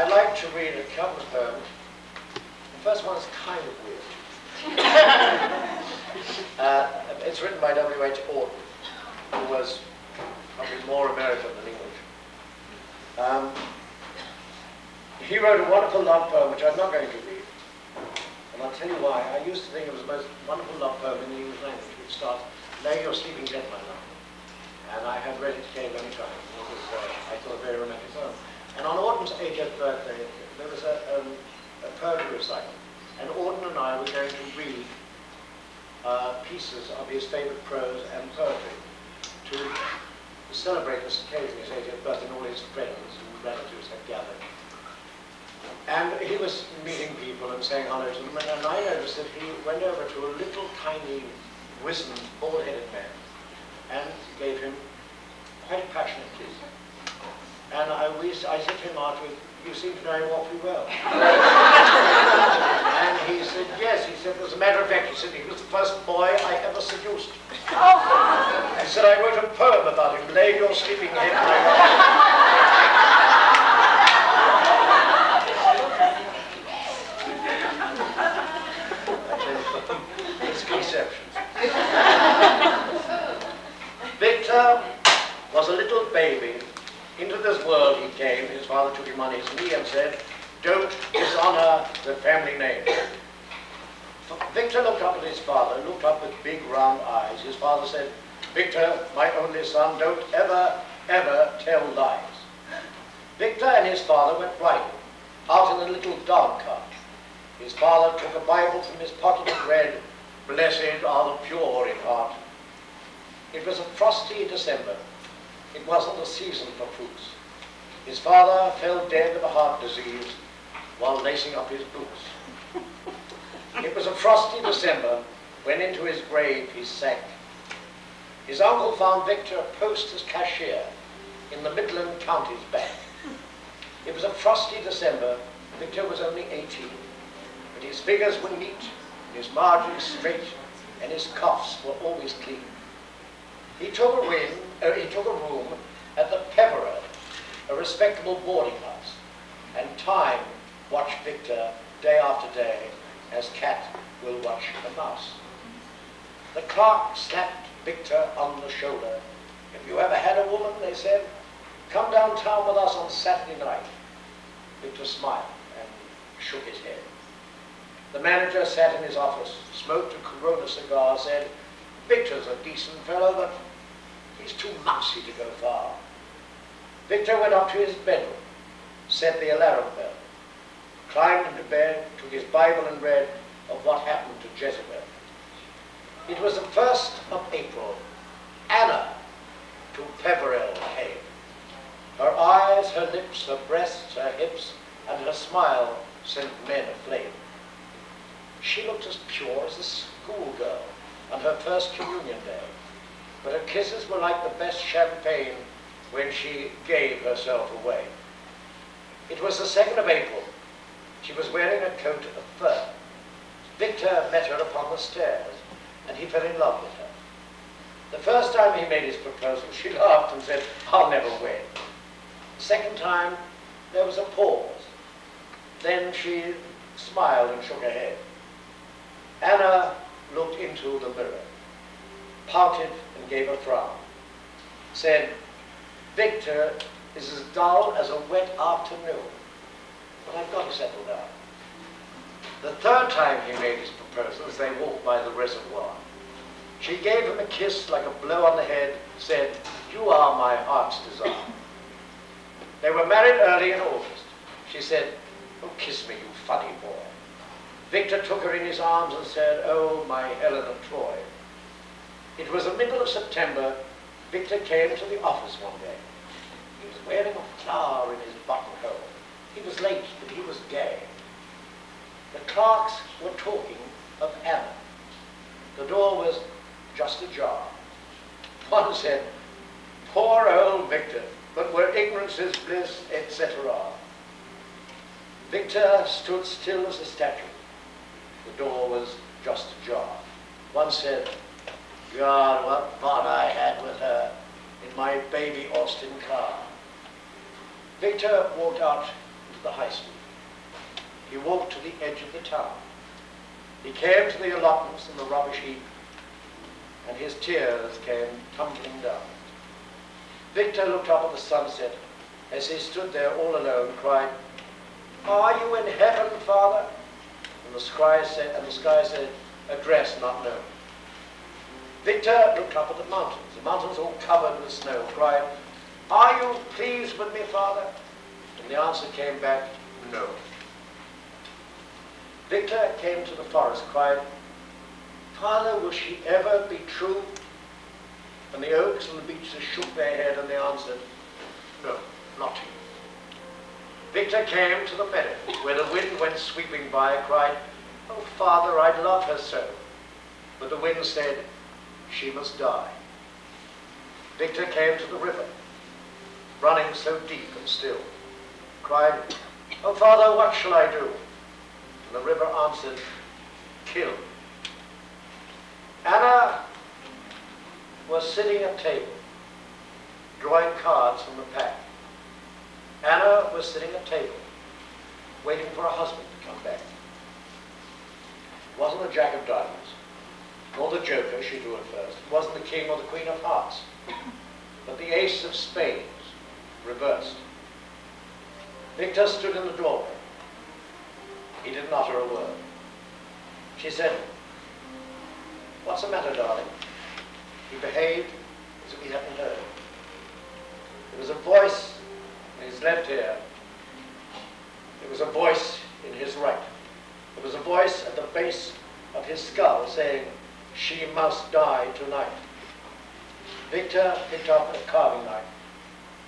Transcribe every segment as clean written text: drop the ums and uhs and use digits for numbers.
I'd like to read a couple of poems. The first one is kind of weird. It's written by W.H. Auden, who was probably more American than English. He wrote a wonderful love poem, which I'm not going to read. And I'll tell you why. I used to think it was the most wonderful love poem in the English language. It starts, "Lay your sleeping dead, my love." And I had read it to Kate many times. It was, I thought, a very romantic poem. And on Auden's 80th birthday, there was a poetry recital. And Auden and I were going to read pieces of his favorite prose and poetry to celebrate this occasion, his 80th birthday, and all his friends and relatives had gathered. And he was meeting people and saying hello to them, and I noticed that he went over to a little tiny, wizened, bald-headed man and gave him quite a passionate kiss. And I said to him afterwards, "You seem to know him awfully well." And he said, "Yes." He said, "As a matter of fact," he said, "he was the first boy I ever seduced." He said, "I wrote a poem about him, 'Lay your sleeping head, my love.'" Misconceptions. Victor was a little baby. Into this world he came. His father took him on his knee and said, "Don't dishonor the family name." Victor looked up at his father, looked up with big round eyes. His father said, "Victor, my only son, don't ever, ever tell lies." Victor and his father went riding out in a little dog cart. His father took a Bible from his pocket and read, "Blessed are the pure in heart." It was a frosty December. It wasn't the season for fruits. His father fell dead of a heart disease while lacing up his boots. It was a frosty December when into his grave he sank. His uncle found Victor a post as cashier in the Midland Counties Bank. It was a frosty December. Victor was only 18, but his figures were neat, his margins straight, and his cuffs were always clean. He took a room at the Peveril, a respectable boarding house, and time watched Victor day after day as cat will watch a mouse. The clerk slapped Victor on the shoulder. "Have you ever had a woman?" they said. "Come downtown with us on Saturday night." Victor smiled and shook his head. The manager sat in his office, smoked a Corona cigar, said, "Victor's a decent fellow, but he's too mousy to go far." Victor went up to his bedroom, set the alarm bell, climbed into bed, took his Bible and read of what happened to Jezebel. It was the 1st of April. Anna to Peveril came. Her eyes, her lips, her breasts, her hips, and her smile sent men aflame. She looked as pure as a schoolgirl on her first communion day, but her kisses were like the best champagne when she gave herself away. It was the 2nd of April. She was wearing a coat of fur. Victor met her upon the stairs, and he fell in love with her. The first time he made his proposal, she laughed and said, "I'll never wed." The second time, there was a pause. Then she smiled and shook her head. Anna looked into the mirror, pouted and gave a frown, said, "Victor is as dull as a wet afternoon, but I've got to settle down." The third time he made his proposal, as they walked by the reservoir, she gave him a kiss like a blow on the head, said, "You are my heart's desire." They were married early in August. She said, "Oh, kiss me, you funny boy." Victor took her in his arms and said, "Oh, my Helen of Troy." It was the middle of September. Victor came to the office one day. He was wearing a flower in his buttonhole. He was late, but he was gay. The clerks were talking of Anna. The door was just ajar. One said, "Poor old Victor, but where ignorance is bliss," etc. Victor stood still as a statue. The door was just ajar. One said, "God, what fun I had with her in my baby Austin car." Victor walked out into to the high street. He walked to the edge of the town. He came to the allotments and the rubbish heap, and his tears came tumbling down. Victor looked up at the sunset as he stood there all alone, cried, "Are you in heaven, Father?" And the sky said, "Address not known." Victor looked up at the mountains all covered with snow, cried, "Are you pleased with me, Father?" And the answer came back, "No." Victor came to the forest, cried, "Father, will she ever be true?" And the oaks and the beeches shook their head, and they answered, "No, not you." Victor came to the meadow, where the wind went sweeping by, cried, "Oh, Father, I love her so." But the wind said, "She must die." Victor came to the river, running so deep and still, cried, "Oh, Father, what shall I do?" And the river answered, "Kill." Anna was sitting at table, drawing cards from the pack. Anna was sitting at table, waiting for her husband to come back. It wasn't the Jack of Diamonds, nor the Joker she drew at first. It wasn't the King or the Queen of Hearts, but the Ace of Spades, reversed. Victor stood in the doorway. He didn't utter a word. She said, "What's the matter, darling?" He behaved as if he hadn't heard. There was a voice in his left ear. There was a voice in his right. There was a voice at the base of his skull saying, "She must die tonight." Victor picked up a carving knife.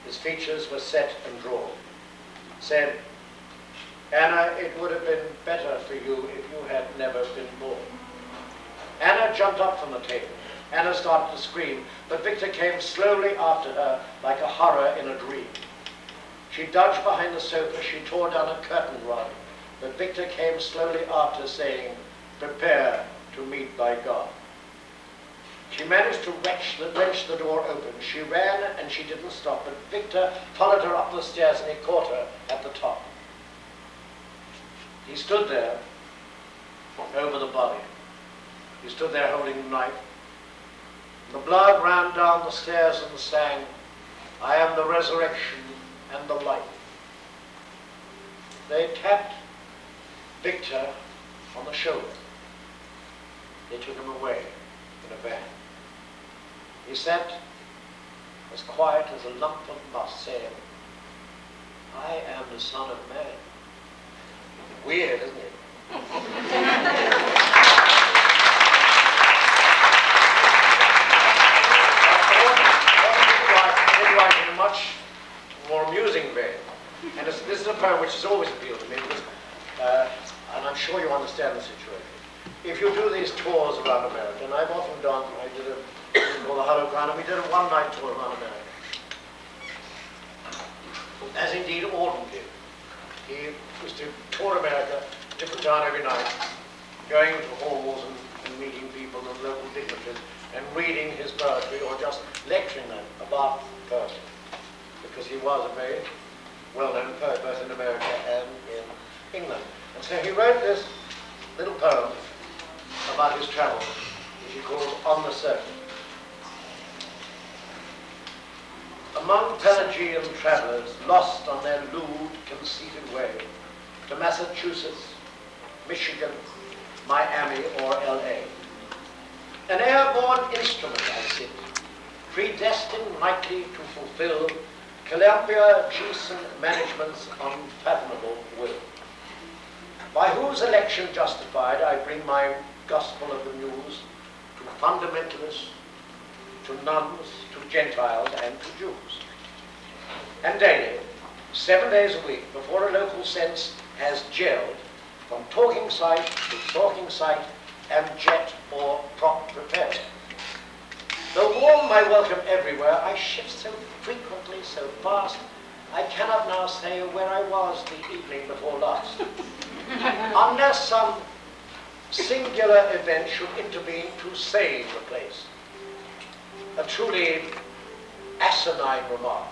His features were set and drawn. Said, "Anna, it would have been better for you if you had never been born." Anna jumped up from the table. Anna started to scream, but Victor came slowly after her like a horror in a dream. She dodged behind the sofa. She tore down a curtain rod, but Victor came slowly after, saying, "Prepare to meet thy God." She managed to wrench the door open. She ran and she didn't stop, but Victor followed her up the stairs and he caught her at the top. He stood there over the body. He stood there holding the knife. The blood ran down the stairs and sang, "I am the resurrection and the life." They tapped Victor on the shoulder. They took him away in a van. He sat as quiet as a lump of moss, saying, "I am the Son of Man." Weird, isn't it? I did write in a much more amusing vein. And this is a poem which has always appealed to me, because, and I'm sure you understand the situation. If you do these tours around America, and I've often done, I did a thing called the Hollow Crown, and we did a one-night tour around America. As indeed Auden did. He used to tour America, different town every night, going to halls and meeting people and local dignitaries, and reading his poetry or just lecturing them about poetry, because he was a very well-known poet both in America and in England. And so he wrote this little poem about his travels, which he called On the Circuit. Among Pelagian travellers lost on their lewd, conceited way to Massachusetts, Michigan, Miami, or L.A. An airborne instrument I sit, predestined nightly to fulfill Columbia Jason management's unfathomable will. By whose election justified, I bring my gospel of the news to fundamentalists, to nuns, to Gentiles, and to Jews. And daily, 7 days a week, before a local sense has gelled, from talking site to talking site, and jet or prop prepared. Though warm my welcome everywhere, I shift so frequently, so fast, I cannot now say where I was the evening before last. Unless some singular event should intervene to save the place. A truly asinine remark.